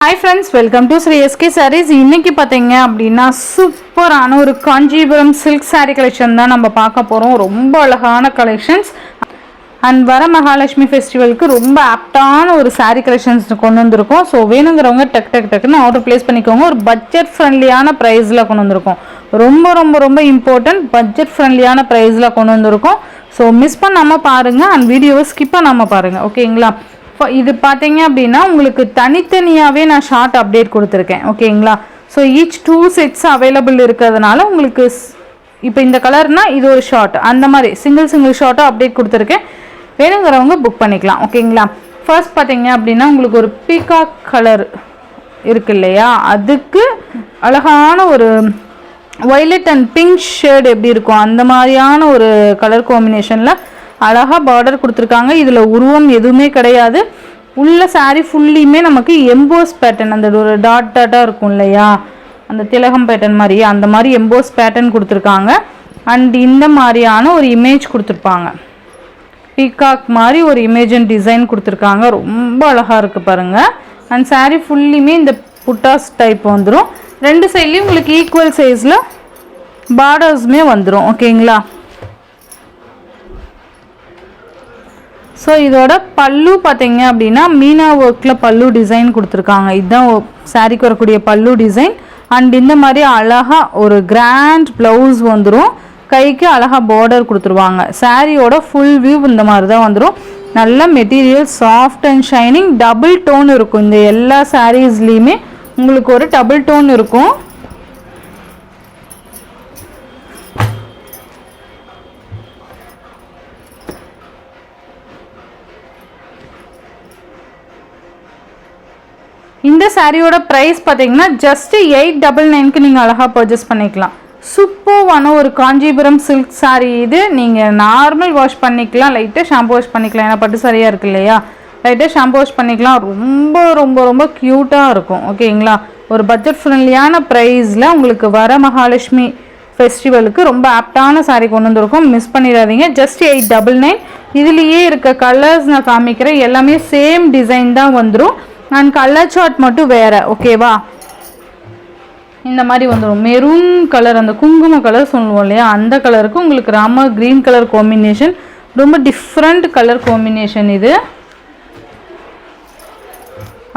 Hi friends, welcome to Sri SK Sarees. இன்னைக்கு பாத்தீங்க அப்படினா சூப்பரான ஒரு காஞ்சிபுரம் silk saree collection தான் நம்ம பார்க்க போறோம். ரொம்ப அழகான collections and வர மகாலட்சுமி ஃபெஸ்டிவலுக்கு ரொம்ப ஆப்டான ஒரு saree collections கொண்டு வந்திருக்கோம். ஸோ வேணுங்கிறவங்க டக்குன்னு ஆர்டர் பிளேஸ் பண்ணிக்கோங்க. ஒரு பட்ஜெட் ஃப்ரெண்ட்லியான ப்ரைஸில் கொண்டு வந்திருக்கோம். ரொம்ப இம்பார்ட்டன்ட் பட்ஜெட் ஃப்ரெண்ட்லியான ப்ரைஸில் கொண்டு வந்திருக்கோம். ஸோ மிஸ் பண்ணாமல் பாருங்கள் அண்ட் வீடியோவை ஸ்கிப் பண்ணாமல் பாருங்கள். ஓகேங்களா? இது பார்த்தீங்க அப்படின்னா உங்களுக்கு தனித்தனியாகவே நான் ஷார்ட் அப்டேட் கொடுத்துருக்கேன். ஓகேங்களா? ஸோ ஈச் 2 செட்ஸ் அவைலபிள் இருக்கிறதுனால உங்களுக்கு இப்போ இந்த கலர்னால் இது ஒரு ஷார்ட், அந்த மாதிரி சிங்கிள் ஷார்ட்டாக அப்டேட் கொடுத்துருக்கேன். வேணுங்கிறவங்க புக் பண்ணிக்கலாம். ஓகேங்களா? ஃபர்ஸ்ட் பார்த்தீங்க அப்படின்னா உங்களுக்கு ஒரு பீகாக் கலர் இருக்கு இல்லையா, அதுக்கு அழகான ஒரு வயலட் அண்ட் பிங்க் ஷேட் எப்படி இருக்கும் அந்த மாதிரியான ஒரு கலர் காம்பினேஷனில் அழகாக பார்டர் கொடுத்துருக்காங்க. இதில் உருவம் எதுவுமே கிடையாது. உள்ள சாரீ ஃபுல்லியுமே நமக்கு எம்போஸ் பேட்டர்ன், அந்த ஒரு டாட்டாக இருக்கும் இல்லையா, அந்த திலகம் பேட்டர்ன் மாதிரி, அந்த மாதிரி எம்போஸ் பேட்டர்ன் கொடுத்துருக்காங்க. அண்ட் இந்த மாதிரியான ஒரு இமேஜ் கொடுத்துருப்பாங்க. பீகாக் மாதிரி ஒரு இமேஜ் அண்ட் டிசைன் கொடுத்துருக்காங்க. ரொம்ப அழகாக இருக்குது பாருங்கள். அண்ட் சாரீ ஃபுல்லியுமே இந்த புட்டாஸ் டைப் வந்துடும். ரெண்டு சைட்லேயும் உங்களுக்கு ஈக்குவல் சைஸில் பார்டர்ஸுமே வந்துடும். ஓகேங்களா? ஸோ இதோட பல்லு பார்த்தீங்க அப்படின்னா மீனா ஒர்க்கில் பல்லு டிசைன் கொடுத்துருக்காங்க. இதுதான் சாரீக்கு வரக்கூடிய பல்லு டிசைன். அண்ட் இந்த மாதிரி அழகாக ஒரு கிராண்ட் ப்ளவுஸ் வந்துடும். கைக்கு அழகாக பார்டர் கொடுத்துருவாங்க. சாரியோட ஃபுல் வியூ இந்த மாதிரி தான் வந்துடும். நல்ல material, soft and shining, double tone இருக்கும். இந்த எல்லா சாரீஸ்லேயுமே உங்களுக்கு ஒரு டபுள் டோன் இருக்கும். இந்த சாரியோட ப்ரைஸ் பார்த்தீங்கன்னா ஜஸ்ட் 899க்கு நீங்கள் அழகாக பர்ச்சேஸ் பண்ணிக்கலாம். சூப்பர்வான ஒரு காஞ்சிபுரம் சில்க் சாரீ இது. நீங்கள் நார்மல் வாஷ் பண்ணிக்கலாம், லைட்டாக ஷாம்பு வாஷ் பண்ணிக்கலாம். ஏன்னா பட்டு சாரியாக இருக்குது இல்லையா, லைட்டாக ஷாம்பு வாஷ் பண்ணிக்கலாம். ரொம்ப க்யூட்டாக இருக்கும். ஓகேங்களா? ஒரு பட்ஜெட் ஃப்ரெண்ட்லியான ப்ரைஸில் உங்களுக்கு வர மகாலட்சுமி ஃபெஸ்டிவலுக்கு ரொம்ப ஆப்டான சாரீ கொண்டு வந்திருக்கோம். மிஸ் பண்ணிடாதீங்க. ஜஸ்ட் 899. இதுலேயே இருக்க கலர்ஸ் நான் காமிக்கிறேன். எல்லாமே சேம் டிசைன் தான் வந்துடும். அண்ட் கலர் சார்ட் மட்டும் வேறு. ஓகேவா? இந்த மாதிரி வந்துடும். மெரூன் கலர், அந்த குங்கும கலர் சொல்லுவோம் இல்லையா, அந்த கலருக்கு உங்களுக்கு ராம க்ரீன் கலர் காம்பினேஷன். ரொம்ப டிஃப்ரெண்ட் கலர் காம்பினேஷன் இது.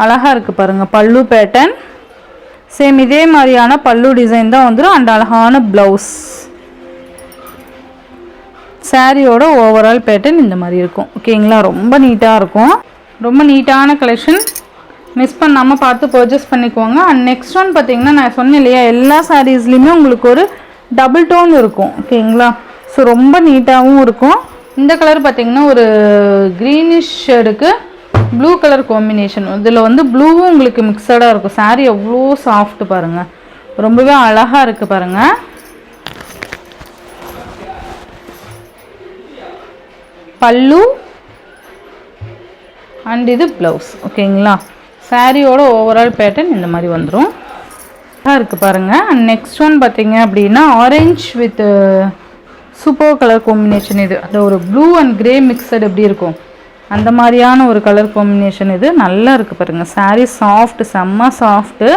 அழகாக இருக்குது பாருங்கள். பல்லு பேட்டர்ன் சேம் இதே மாதிரியான பல்லு டிசைன் தான் வந்துடும். அண்ட் அழகான ப்ளவுஸ். சாரியோட ஓவரால் பேட்டர்ன் இந்த மாதிரி இருக்கும். ஓகேங்களா? ரொம்ப நீட்டாக இருக்கும். ரொம்ப நீட்டான கலெக்ஷன். மிஸ் பண்ணாமல் பார்த்து பர்ச்சேஸ் பண்ணிக்கோங்க. அண்ட் நெக்ஸ்ட் ஒன் பார்த்தீங்கன்னா நான் சொன்னேன் இல்லையா, எல்லா சாரீஸ்லேயுமே உங்களுக்கு ஒரு டபுள் டோன் இருக்கும். ஓகேங்களா? ஸோ ரொம்ப நீட்டாகவும் இருக்கும். இந்த கலர் பார்த்தீங்கன்னா ஒரு க்ரீனிஷ் ஷேடுக்கு ப்ளூ கலர் காம்பினேஷன். இதில் வந்து ப்ளூவும் உங்களுக்கு மிக்சடாக இருக்கும். சாரீ எவ்வளோ சாஃப்ட் பாருங்கள். ரொம்பவே அழகாக இருக்குது பாருங்கள். பல்லு அண்ட் இது ப்ளவுஸ். ஓகேங்களா? சாரியோட ஓவரால் பேட்டர்ன் இந்த மாதிரி வந்துடும். இருக்குது பாருங்கள். அண்ட் நெக்ஸ்ட் ஒன் பார்த்தீங்க அப்படின்னா orange with super colour combination. இது அந்த ஒரு ப்ளூ அண்ட் கிரே மிக்சட் எப்படி இருக்கும் அந்த மாதிரியான ஒரு கலர் காம்பினேஷன். இது நல்லா இருக்குது பாருங்கள். சாரீ சாஃப்ட், செம்ம சாஃப்ட்டு.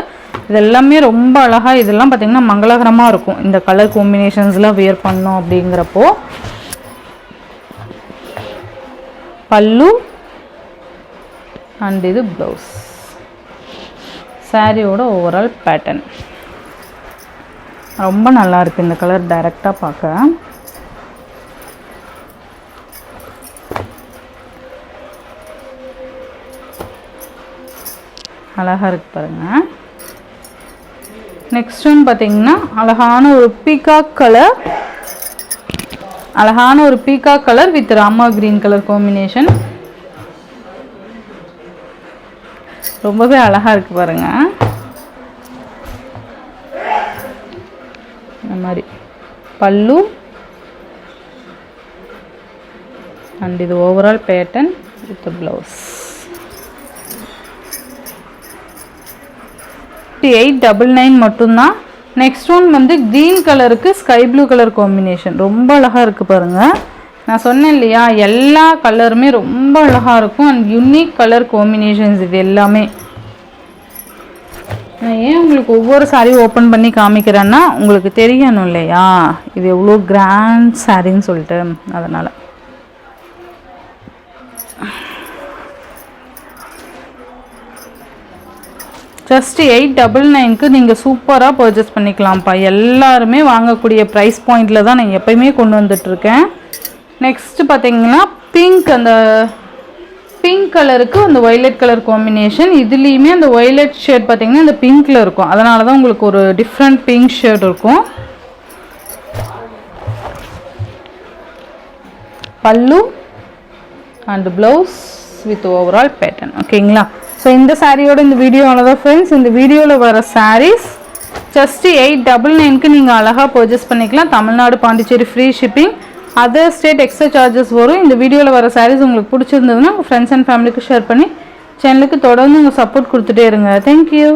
இது எல்லாமே ரொம்ப அழகாக. இதெல்லாம் பார்த்திங்கன்னா மங்களகரமாக இருக்கும் இந்த கலர் காம்பினேஷன்ஸ்லாம் வியர் பண்ணோம் அப்படிங்கிறப்போ. பல்லு அண்ட் இது ப்ளவுஸ். சாரியோட ஓவரால் பேட்டர்ன் ரொம்ப நல்லா இருக்குது. இந்த கலர் டைரெக்டாக பார்க்க அழகாக இருக்குது பாருங்கள். நெக்ஸ்ட் ஒன் பார்த்தீங்கன்னா அழகான ஒரு பீகாக் கலர். அழகான ஒரு peacock colour with Rama green colour combination. ரொம்பவே அழகாக இருக்குது பாருங்கள். இந்த மாதிரி பல்லு அண்ட் இது ஓவரால் பேட்டர்ன் வித் ப்ளவுஸ். 899 மட்டும்தான். நெக்ஸ்ட் ஒன் வந்து க்ரீன் கலருக்கு ஸ்கை ப்ளூ கலர் காம்பினேஷன். ரொம்ப அழகாக இருக்குது பாருங்கள். நான் சொன்னேன் இல்லையா, எல்லா கலருமே ரொம்ப அழகாக இருக்கும். அண்ட் யூனிக் கலர் காம்பினேஷன்ஸ் இது எல்லாமே. நான் ஏன் உங்களுக்கு ஒவ்வொரு சாரீ ஓப்பன் பண்ணி காமிக்கிறேன்னா உங்களுக்கு தெரியணும் இல்லையா இது எவ்வளோ கிராண்ட் சாரின்னு சொல்லிட்டு, அதனால். ஜஸ்ட் 899க்கு நீங்கள் சூப்பராக பர்ச்சேஸ் பண்ணிக்கலாம்ப்பா. எல்லாருமே வாங்கக்கூடிய ப்ரைஸ் பாயிண்டில் தான் நான் எப்போயுமே கொண்டு வந்துட்டுருக்கேன். நெக்ஸ்ட்டு பார்த்தீங்கன்னா பிங்க், அந்த பிங்க் கலருக்கு அந்த ஒய்லட் கலர் காம்பினேஷன். இதுலேயுமே அந்த ஒய்லட் ஷேட் பார்த்தீங்கன்னா இந்த பிங்க்கில் இருக்கும். அதனால தான் உங்களுக்கு ஒரு டிஃப்ரெண்ட் பிங்க் ஷேட் இருக்கும். பல்லு and blouse with overall pattern. ஓகேங்களா? ஸோ இந்த சாரியோட இந்த வீடியோவில் தான் ஃப்ரெண்ட்ஸ், இந்த வீடியோவில் வர சாரீஸ் ஜஸ்ட்டு 899க்கு நீங்கள் அழகாக பர்ச்சேஸ் பண்ணிக்கலாம். Tamil Nadu, Pondicherry free shipping. Other state extra charges வரும். இந்த வீடியோவில் வர சாரீஸ் உங்களுக்கு பிடிச்சிருந்ததுன்னா உங்கள் ஃப்ரெண்ட்ஸ் அண்ட் ஃபேமிலிக்கு ஷேர் பண்ணி சேனலுக்கு தொடர்ந்து உங்கள் சப்போர்ட் கொடுத்துட்டே இருங்க. தேங்க்யூ.